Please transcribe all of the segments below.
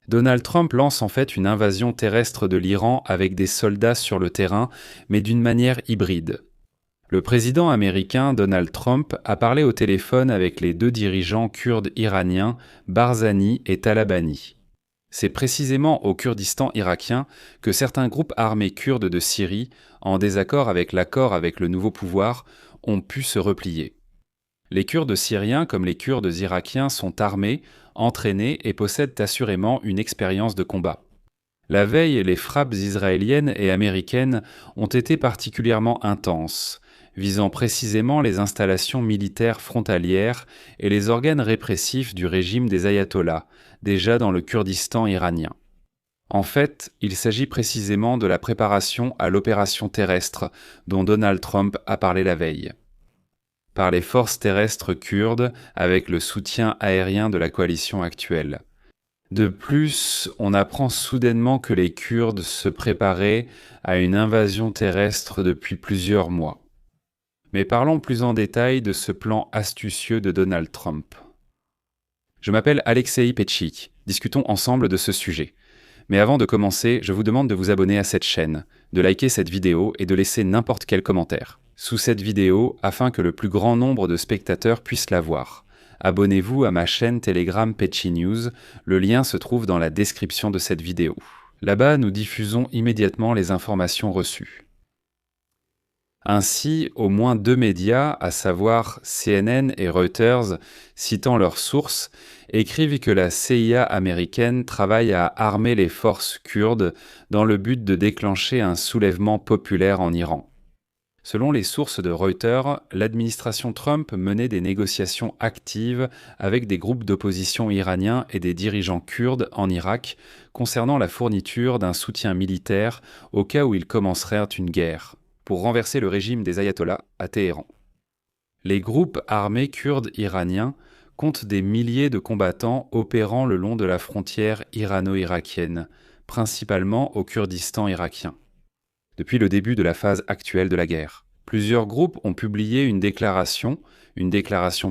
Donald Trump lance en fait une invasion terrestre de l'Iran avec des soldats sur le terrain, mais d'une manière hybride. Le président américain Donald Trump a parlé au téléphone avec les deux dirigeants kurdes iraniens, Barzani et Talabani. C'est précisément au Kurdistan irakien que certains groupes armés kurdes de Syrie, en désaccord avec l'accord avec le nouveau pouvoir, ont pu se replier. Les Kurdes syriens comme les Kurdes irakiens sont armés, entraînés et possèdent assurément une expérience de combat. La veille, les frappes israéliennes et américaines ont été particulièrement intenses, visant précisément les installations militaires frontalières et les organes répressifs du régime des ayatollahs, déjà dans le Kurdistan iranien. En fait, il s'agit précisément de la préparation à l'opération terrestre dont Donald Trump a parlé la veille. Par les forces terrestres kurdes avec le soutien aérien de la coalition actuelle. De plus, on apprend soudainement que les Kurdes se préparaient à une invasion terrestre depuis plusieurs mois. Mais parlons plus en détail de ce plan astucieux de Donald Trump. Je m'appelle Alexei Petchik, discutons ensemble de ce sujet. Mais avant de commencer, je vous demande de vous abonner à cette chaîne, de liker cette vidéo et de laisser n'importe quel commentaire sous cette vidéo afin que le plus grand nombre de spectateurs puissent la voir. Abonnez-vous à ma chaîne Telegram Petchi News, le lien se trouve dans la description de cette vidéo. Là-bas, nous diffusons immédiatement les informations reçues. Ainsi, au moins deux médias, à savoir CNN et Reuters, citant leurs sources, écrivent que la CIA américaine travaille à armer les forces kurdes dans le but de déclencher un soulèvement populaire en Iran. Selon les sources de Reuters, l'administration Trump menait des négociations actives avec des groupes d'opposition iraniens et des dirigeants kurdes en Irak concernant la fourniture d'un soutien militaire au cas où ils commenceraient une guerre, pour renverser le régime des ayatollahs à Téhéran. Les groupes armés kurdes iraniens comptent des milliers de combattants opérant le long de la frontière irano-irakienne, principalement au Kurdistan irakien. Depuis le début de la phase actuelle de la guerre, plusieurs groupes ont publié une déclaration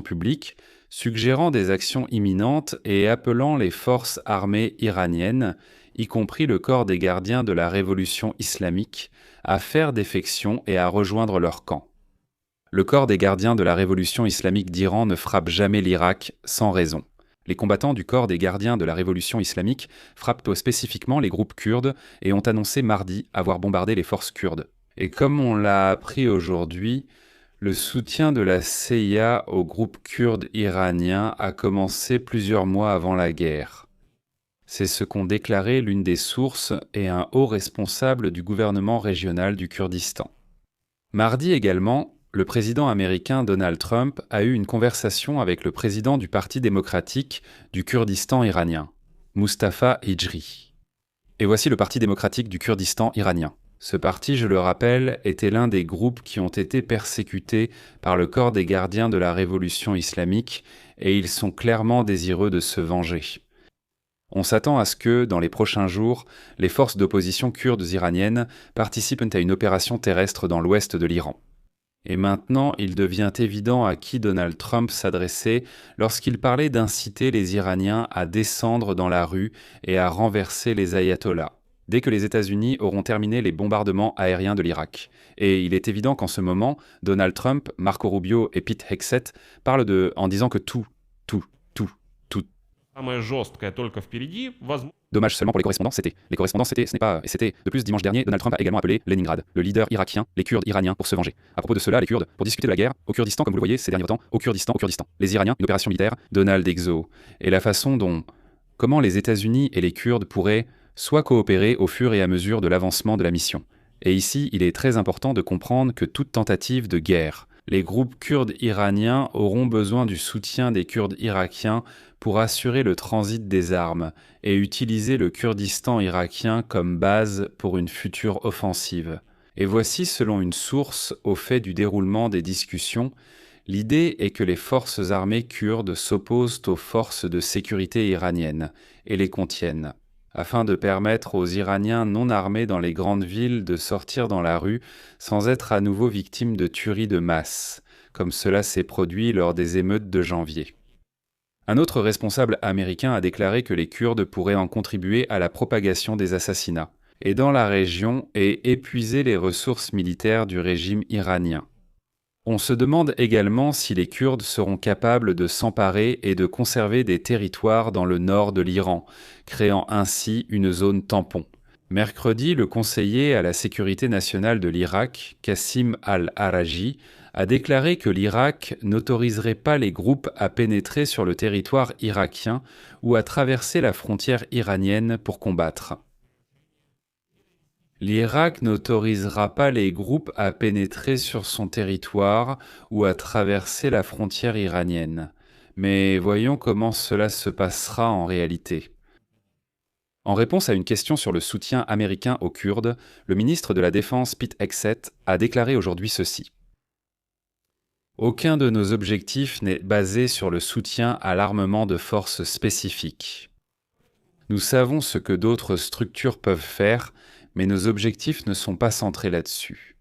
publique, suggérant des actions imminentes et appelant les forces armées iraniennes, y compris le corps des gardiens de la révolution islamique, à faire défection et à rejoindre leur camp. Le corps des gardiens de la révolution islamique d'Iran ne frappe jamais l'Irak sans raison. Les combattants du corps des gardiens de la révolution islamique frappent spécifiquement les groupes kurdes et ont annoncé mardi avoir bombardé les forces kurdes. Et comme on l'a appris aujourd'hui, le soutien de la CIA aux groupes kurdes iraniens a commencé plusieurs mois avant la guerre. C'est ce qu'ont déclaré l'une des sources et un haut responsable du gouvernement régional du Kurdistan. Mardi également, le président américain Donald Trump a eu une conversation avec le président du Parti démocratique du Kurdistan iranien, Mustafa Hijri. Et voici le Parti démocratique du Kurdistan iranien. Ce parti, je le rappelle, était l'un des groupes qui ont été persécutés par le corps des gardiens de la révolution islamique et ils sont clairement désireux de se venger. On s'attend à ce que, dans les prochains jours, les forces d'opposition kurdes iraniennes participent à une opération terrestre dans l'ouest de l'Iran. Et maintenant, il devient évident à qui Donald Trump s'adressait lorsqu'il parlait d'inciter les Iraniens à descendre dans la rue et à renverser les ayatollahs, dès que les États-Unis auront terminé les bombardements aériens de l'Irak. Et il est évident qu'en ce moment, Donald Trump, Marco Rubio et Pete Hegseth parlent en disant que tout. Dommage seulement pour les correspondants, ce n'est pas, et c'était. De plus, dimanche dernier, Donald Trump a également appelé Leningrad, le leader irakien, les Kurdes iraniens pour se venger. À propos de cela, les Kurdes, pour discuter de la guerre, au Kurdistan, comme vous le voyez ces derniers temps, au Kurdistan. Les Iraniens, une opération militaire, Donald Exo. Et la façon comment les États-Unis et les Kurdes pourraient soit coopérer au fur et à mesure de l'avancement de la mission. Et ici, il est très important de comprendre que toute tentative de guerre, les groupes kurdes iraniens auront besoin du soutien des Kurdes irakiens pour assurer le transit des armes et utiliser le Kurdistan irakien comme base pour une future offensive. Et voici, selon une source, au fait du déroulement des discussions, l'idée est que les forces armées kurdes s'opposent aux forces de sécurité iraniennes et les contiennent, afin de permettre aux Iraniens non armés dans les grandes villes de sortir dans la rue sans être à nouveau victimes de tueries de masse, comme cela s'est produit lors des émeutes de janvier. Un autre responsable américain a déclaré que les Kurdes pourraient en contribuer à la propagation des assassinats et dans la région et épuiser les ressources militaires du régime iranien. On se demande également si les Kurdes seront capables de s'emparer et de conserver des territoires dans le nord de l'Iran, créant ainsi une zone tampon. Mercredi, le conseiller à la sécurité nationale de l'Irak, Qassim al-Araji, a déclaré que l'Irak n'autoriserait pas les groupes à pénétrer sur le territoire irakien ou à traverser la frontière iranienne pour combattre. L'Irak n'autorisera pas les groupes à pénétrer sur son territoire ou à traverser la frontière iranienne. Mais voyons comment cela se passera en réalité. En réponse à une question sur le soutien américain aux Kurdes, le ministre de la Défense Pete Hegseth a déclaré aujourd'hui ceci. Aucun de nos objectifs n'est basé sur le soutien à l'armement de forces spécifiques. Nous savons ce que d'autres structures peuvent faire, mais nos objectifs ne sont pas centrés là-dessus.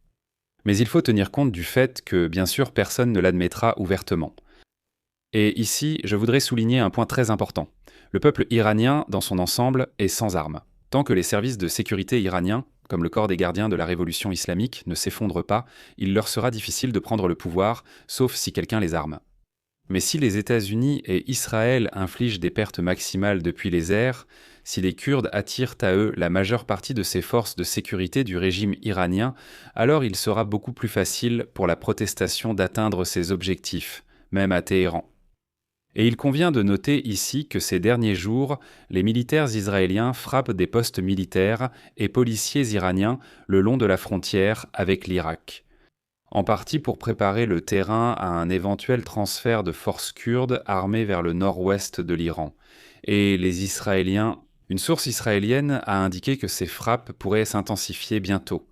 Mais il faut tenir compte du fait que, bien sûr, personne ne l'admettra ouvertement. Et ici, je voudrais souligner un point très important. Le peuple iranien, dans son ensemble, est sans armes. Tant que les services de sécurité iraniens, comme le corps des gardiens de la révolution islamique, ne s'effondrent pas, il leur sera difficile de prendre le pouvoir, sauf si quelqu'un les arme. Mais si les États-Unis et Israël infligent des pertes maximales depuis les airs, si les Kurdes attirent à eux la majeure partie de ces forces de sécurité du régime iranien, alors il sera beaucoup plus facile pour la protestation d'atteindre ses objectifs, même à Téhéran. Et il convient de noter ici que ces derniers jours, les militaires israéliens frappent des postes militaires et policiers iraniens le long de la frontière avec l'Irak. En partie pour préparer le terrain à un éventuel transfert de forces kurdes armées vers le nord-ouest de l'Iran. Et les Israéliens, une source israélienne a indiqué que ces frappes pourraient s'intensifier bientôt.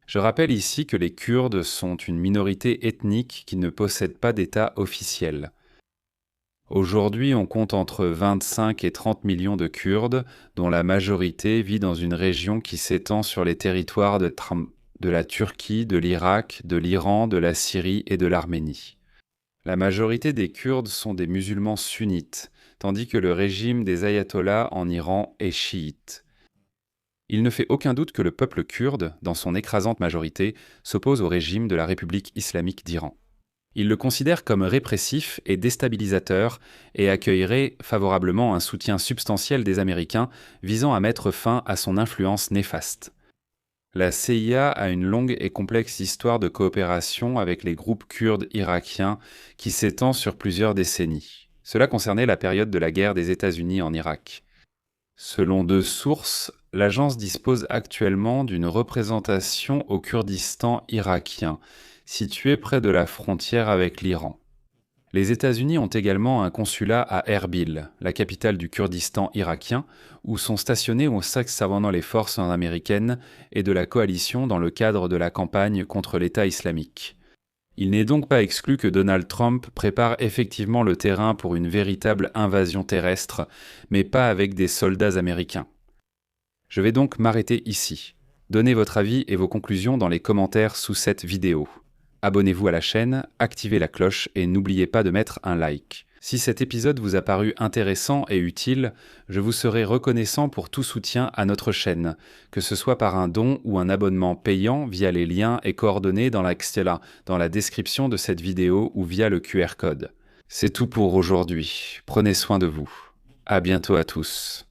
Je rappelle ici que les Kurdes sont une minorité ethnique qui ne possède pas d'État officiel. Aujourd'hui, on compte entre 25 et 30 millions de Kurdes, dont la majorité vit dans une région qui s'étend sur les territoires de la Turquie, de l'Irak, de l'Iran, de la Syrie et de l'Arménie. La majorité des Kurdes sont des musulmans sunnites, tandis que le régime des ayatollahs en Iran est chiite. Il ne fait aucun doute que le peuple kurde, dans son écrasante majorité, s'oppose au régime de la République islamique d'Iran. Il le considère comme répressif et déstabilisateur et accueillerait favorablement un soutien substantiel des Américains visant à mettre fin à son influence néfaste. La CIA a une longue et complexe histoire de coopération avec les groupes kurdes irakiens qui s'étend sur plusieurs décennies. Cela concernait la période de la guerre des États-Unis en Irak. Selon deux sources, l'agence dispose actuellement d'une représentation au Kurdistan irakien, situé près de la frontière avec l'Iran. Les États-Unis ont également un consulat à Erbil, la capitale du Kurdistan irakien, où sont stationnées aux sacs savonnant les forces américaines et de la coalition dans le cadre de la campagne contre l'État islamique. Il n'est donc pas exclu que Donald Trump prépare effectivement le terrain pour une véritable invasion terrestre, mais pas avec des soldats américains. Je vais donc m'arrêter ici. Donnez votre avis et vos conclusions dans les commentaires sous cette vidéo. Abonnez-vous à la chaîne, activez la cloche et n'oubliez pas de mettre un like. Si cet épisode vous a paru intéressant et utile, je vous serai reconnaissant pour tout soutien à notre chaîne, que ce soit par un don ou un abonnement payant via les liens et coordonnées dans la description de cette vidéo ou via le QR code. C'est tout pour aujourd'hui. Prenez soin de vous. À bientôt à tous.